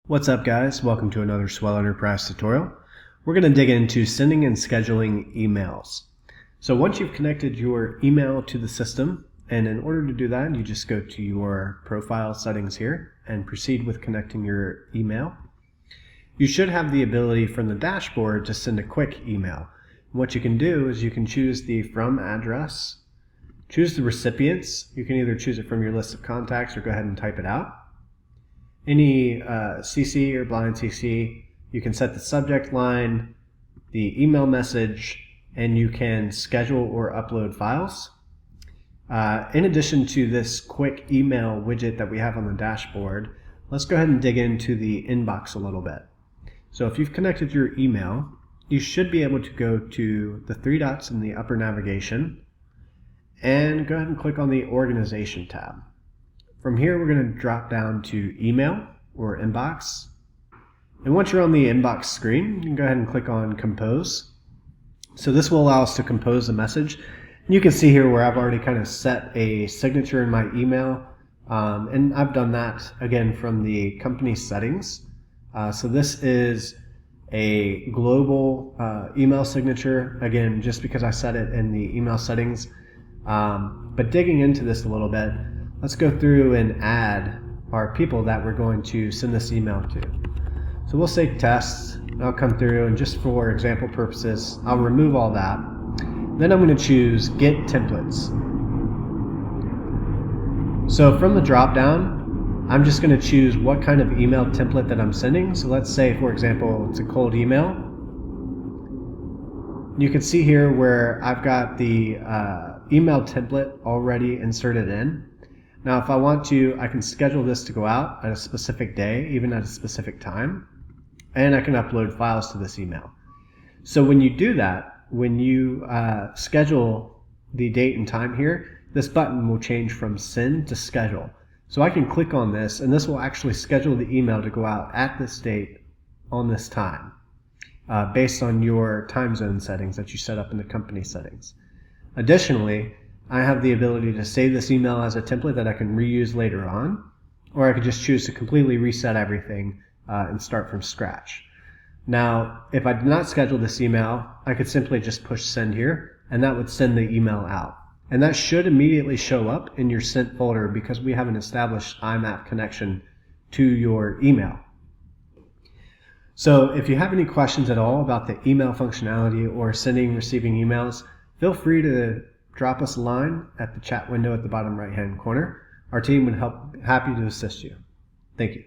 What's up, guys? Welcome to another Swell Enterprise tutorial. We're going to dig into sending and scheduling emails. So once you've connected your email to the system, and in order to do that, you just go to your profile settings here and proceed with connecting your email. You should have the ability from the dashboard to send a quick email. What you can do is you can choose the from address, choose the recipients. You can either choose it from your list of contacts or go ahead and type it out. Any CC or blind CC, you can set the subject line, the email message, and you can schedule or upload files. In addition to this quick email widget that we have on the dashboard, let's go ahead and dig into the inbox a little bit. So if you've connected your email, you should be able to go to the three dots in the upper navigation and go ahead and click on the Organization tab. From here, we're going to drop down to Email or Inbox. And once you're on the inbox screen, you can go ahead and click on Compose. So this will allow us to compose a message. And you can see here where I've already kind of set a signature in my email. And I've done that, again, from the company settings. So this is a global email signature, again, just because I set it in the email settings. But digging into this a little bit, let's go through and add our people that we're going to send this email to. So we'll say tests, and I'll come through, and just for example purposes, I'll remove all that. Then I'm going to choose Get Templates. So from the drop down, I'm just going to choose what kind of email template that I'm sending. So let's say, for example, it's a cold email. You can see here where I've got the email template already inserted in. Now, if I want to, I can schedule this to go out at a specific day, even at a specific time, and I can upload files to this email. So when you do that, when you schedule the date and time here, this button will change from send to schedule. So I can click on this, and this will actually schedule the email to go out at this date on this time, based on your time zone settings that you set up in the company settings. Additionally, I have the ability to save this email as a template that I can reuse later on, or I could just choose to completely reset everything and start from scratch. Now, if I did not schedule this email, I could simply just push send here, and that would send the email out. And that should immediately show up in your sent folder because we have an established IMAP connection to your email. So if you have any questions at all about the email functionality or sending and receiving emails, feel free to drop us a line at the chat window at the bottom right-hand corner. Our team would happy to assist you. Thank you.